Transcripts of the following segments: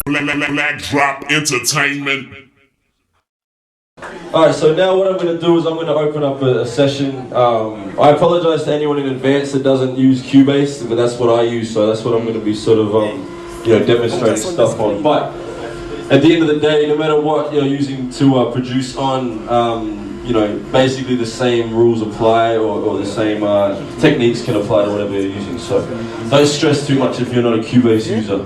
Black Drop Entertainment. Alright, so now what I'm going to do is I'm going to open up a session. I apologize to anyone in advance that doesn't use Cubase, but that's what I use, so that's what I'm going to be sort of demonstrating stuff on. But at the end of the day, no matter what you're using to produce on, basically the same rules apply, or the same techniques can apply to whatever you're using. So don't stress too much if you're not a Cubase user.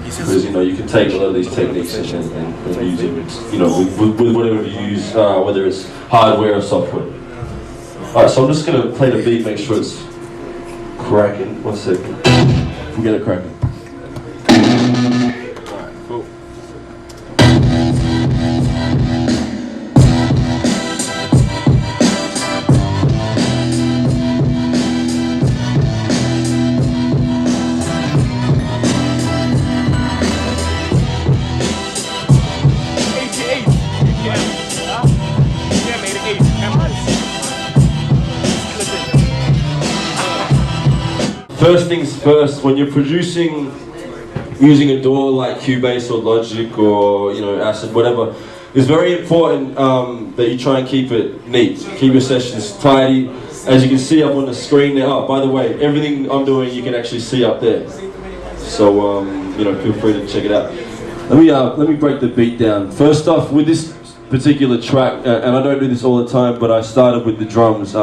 Because you can take a lot of these techniques and use it, with whatever you use, whether it's hardware or software. Alright, so I'm just going to play the beat, make sure it's cracking. 1 second. We'll get it cracking. Alright, cool. First things first, when you're producing using a DAW like Cubase or Logic or Acid, whatever, it's very important that you try and keep it neat, keep your sessions tidy. As you can see up on the screen there, by the way, everything I'm doing you can actually see up there. So feel free to check it out. Let me break the beat down. First off, with this particular track, and I don't do this all the time, but I started with the drums.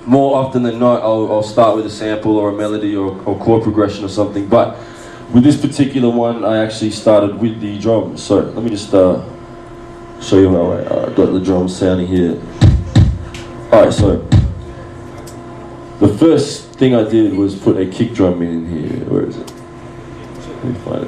More often than not, I'll start with a sample or a melody or chord progression or something, but with this particular one, I actually started with the drums. So let me just show you how I got the drums sounding here. Alright, so the first thing I did was put a kick drum in here. Where is it? Let me find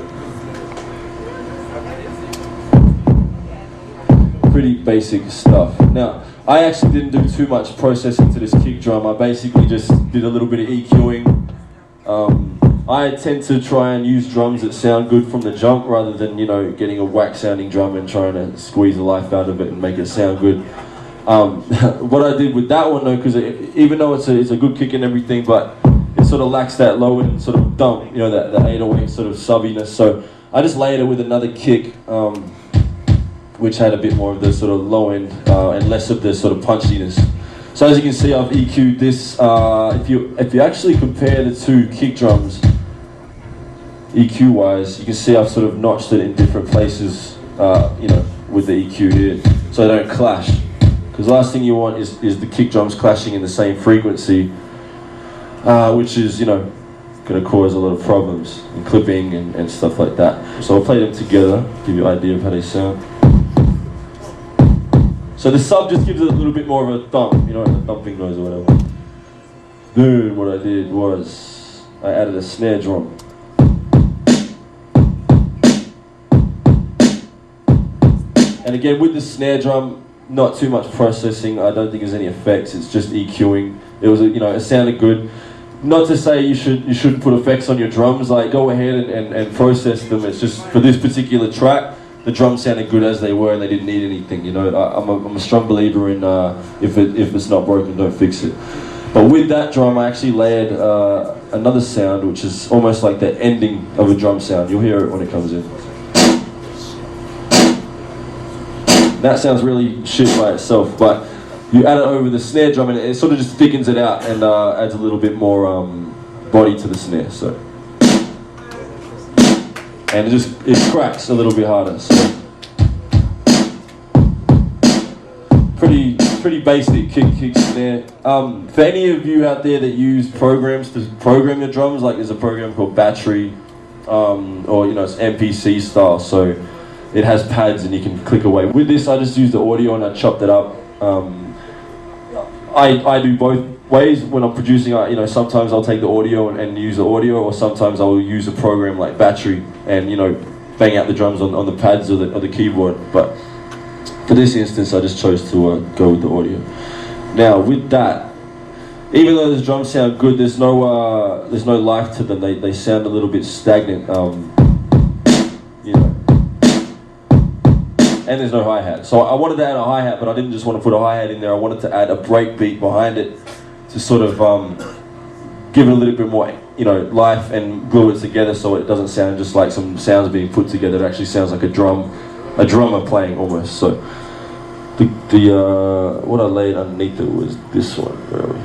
it. Pretty basic stuff. Now, I actually didn't do too much processing to this kick drum. I basically just did a little bit of EQing. I tend to try and use drums that sound good from the jump rather than getting a whack sounding drum and trying to squeeze the life out of it and make it sound good. What I did with that one though, because even though it's a good kick and everything, but it sort of lacks that low end sort of dump, that 808 sort of subbiness. So I just layered it with another kick, which had a bit more of the sort of low end and less of the sort of punchiness. So as you can see, I've EQ'd this. If you actually compare the two kick drums, EQ wise, you can see I've sort of notched it in different places, with the EQ here, so they don't clash. Because the last thing you want is the kick drums clashing in the same frequency, which is going to cause a lot of problems in clipping and stuff like that. So I'll play them together, give you an idea of how they sound. So the sub just gives it a little bit more of a thump, a thumping noise or whatever. Then what I did was I added a snare drum. And again, with the snare drum, not too much processing. I don't think there's any effects. It's just EQing. It was, it sounded good. Not to say you shouldn't put effects on your drums. Like, go ahead and process them. It's just for this particular track, the drums sounded good as they were, and they didn't need anything. I'm a strong believer in if it's not broken, don't fix it. But with that drum, I actually layered another sound, which is almost like the ending of a drum sound. You'll hear it when it comes in. That sounds really shit by itself, but you add it over the snare drum, and it sort of just thickens it out and adds a little bit more body to the snare. So. And it cracks a little bit harder. So pretty basic kick snare. For any of you out there that use programs to program your drums, like there's a program called Battery, or it's MPC style, so it has pads and you can click away. With this, I just use the audio and I chopped it up. I do both ways when I'm producing. Sometimes I'll take the audio and use the audio, or sometimes I'll use a program like Battery and bang out the drums on the pads or the keyboard. But for this instance, I just chose to go with the audio. Now with that, even though the drums sound good, there's no life to them. They sound a little bit stagnant. And there's no hi-hat. So I wanted to add a hi-hat, but I didn't just want to put a hi-hat in there. I wanted to add a break beat behind it to sort of give it a little bit more life and glue it together so it doesn't sound just like some sounds being put together. It actually sounds like a drummer playing almost. So what I laid underneath it was this one. Where are we?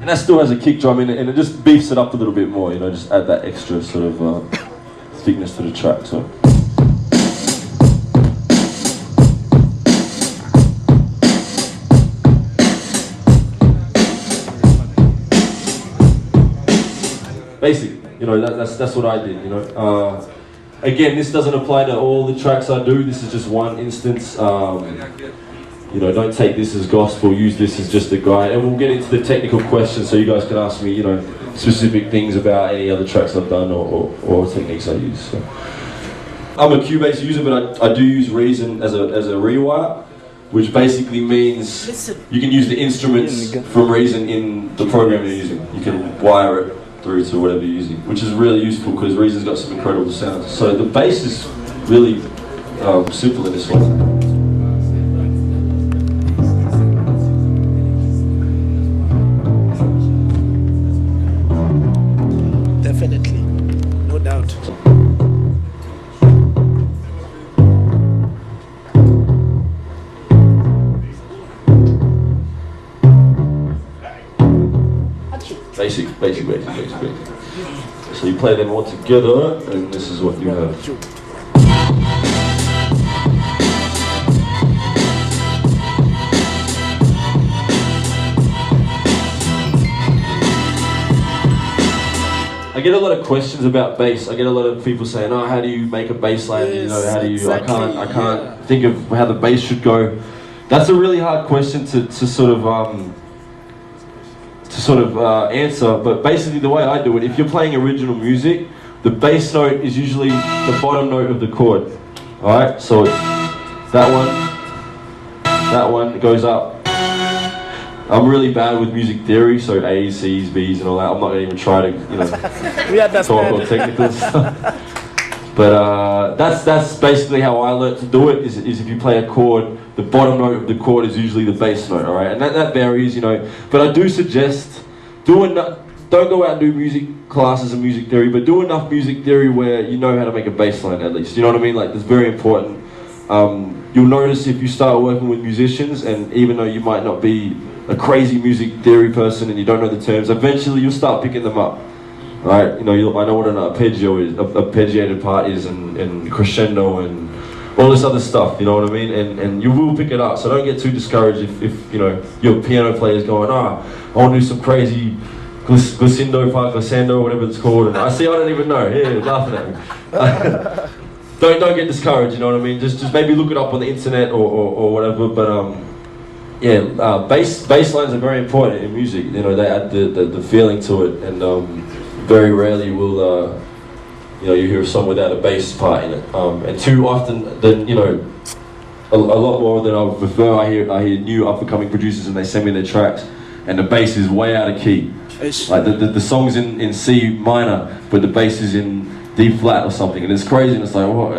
And that still has a kick drum in it, and it just beefs it up a little bit more. Just add that extra sort of thickness to the track. So. Basic, that's what I did, Again, this doesn't apply to all the tracks I do, this is just one instance. Don't take this as gospel, use this as just a guide. And we'll get into the technical questions so you guys can ask me, specific things about any other tracks I've done or techniques I use. So. I'm a Cubase user, but I do use Reason as a rewire, which basically means you can use the instruments from Reason in the program you're using. You can wire it through to whatever you're using, which is really useful because Reason's got some incredible sounds. So the bass is really simple in this one. Definitely, no doubt. Basic. So you play them all together, and this is what you have. I get a lot of questions about bass. I get a lot of people saying, "Oh, how do you make a bass line? How do you? Exactly, I can't think of how the bass should go." That's a really hard question to sort of answer, but basically the way I do it, if you're playing original music, the bass note is usually the bottom note of the chord. Alright, so it's that one goes up. I'm really bad with music theory, so A's, C's, B's and all that. I'm not going to even try to, We understand. talk on technical stuff. But that's basically how I learned to do it, is if you play a chord, the bottom note of the chord is usually the bass note, alright? And that varies, But I do suggest, don't go out and do music classes and music theory, but do enough music theory where you know how to make a bass line at least. You know what I mean? Like, that's very important. You'll notice if you start working with musicians, and even though you might not be a crazy music theory person and you don't know the terms, eventually you'll start picking them up. Right, I know what an arpeggio is, arpeggiated part is, and crescendo and all this other stuff. You know what I mean? And you will pick it up. So don't get too discouraged if your piano player is going, I want to do some crazy glissando part, glissando, whatever it's called. And I don't even know. Yeah, you're laughing at me. Don't get discouraged. You know what I mean? Just maybe look it up on the internet or whatever. But bass lines are very important in music. They add the feeling to it, and very rarely will you hear a song without a bass part in it, and too often then a lot more than I would prefer. I hear new up and coming producers and they send me their tracks and the bass is way out of key, like the song's in C minor but the bass is in D flat or something, and it's crazy, and it's like, what,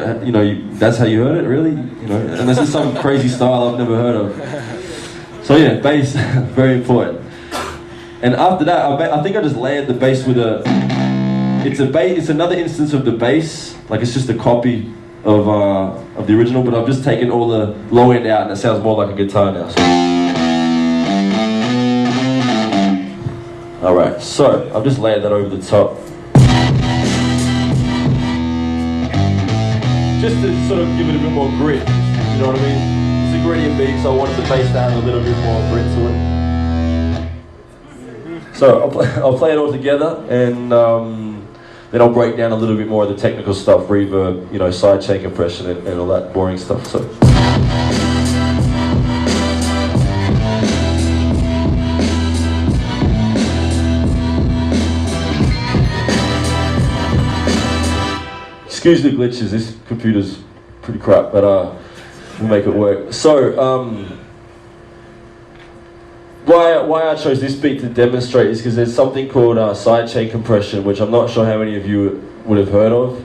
that's how you heard it, really, and this is some crazy style I've never heard of. So yeah, bass very important. And after that, I think I just layered the bass with it's another instance of the bass, like it's just a copy of the original, but I've just taken all the low end out and it sounds more like a guitar now. So. Alright, so I've just layered that over the top. Just to sort of give it a bit more grit, you know what I mean? It's a grittier beat, so I wanted the bass to have a little bit more grit to it. So I'll play it all together, and then I'll break down a little bit more of the technical stuff, reverb, sidechain compression, and all that boring stuff. So. Excuse the glitches. This computer's pretty crap, but we'll make it work. So. Why I chose this beat to demonstrate is because there's something called sidechain compression, which I'm not sure how many of you would have heard of.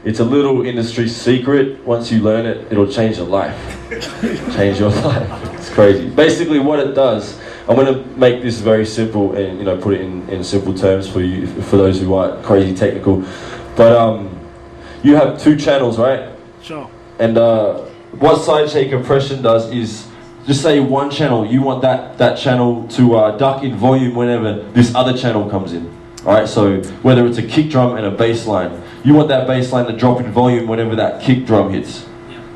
It's a little industry secret. Once you learn it, it'll change your life. change your life. It's crazy. Basically what it does, I'm going to make this very simple and put it in simple terms for you, for those who aren't crazy technical. But you have two channels, right? Sure. And what sidechain compression does is, just say one channel, you want that channel to duck in volume whenever this other channel comes in. Alright, so whether it's a kick drum and a bass line, you want that bass line to drop in volume whenever that kick drum hits.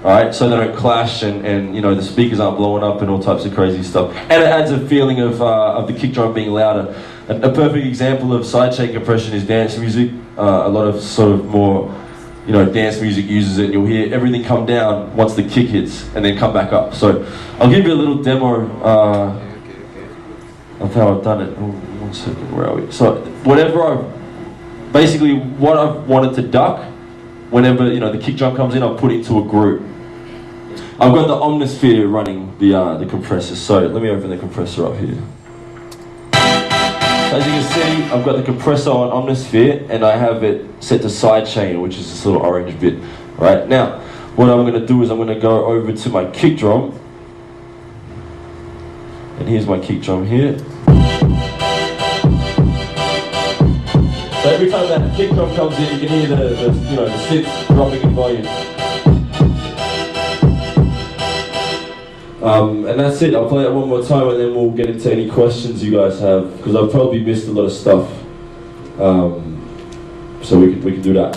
Alright, so they don't clash and the speakers aren't blowing up and all types of crazy stuff. And it adds a feeling of the kick drum being louder. And a perfect example of sidechain compression is dance music. A lot of sort of more dance music uses it, and you'll hear everything come down once the kick hits and then come back up. So I'll give you a little demo of how I've done it. Oh, 1 second, where are we? So basically what I've wanted to duck, whenever the kick drum comes in, I'll put it into a group. I've got the Omnisphere running the compressor, so let me open the compressor up here. As you can see, I've got the compressor on Omnisphere and I have it set to sidechain, which is this little orange bit. Right now, what I'm going to do is I'm going to go over to my kick drum, and here's my kick drum here. So every time that kick drum comes in, you can hear the synth dropping in volume. And that's it. I'll play it one more time and then we'll get into any questions you guys have, because I've probably missed a lot of stuff. So we can do that.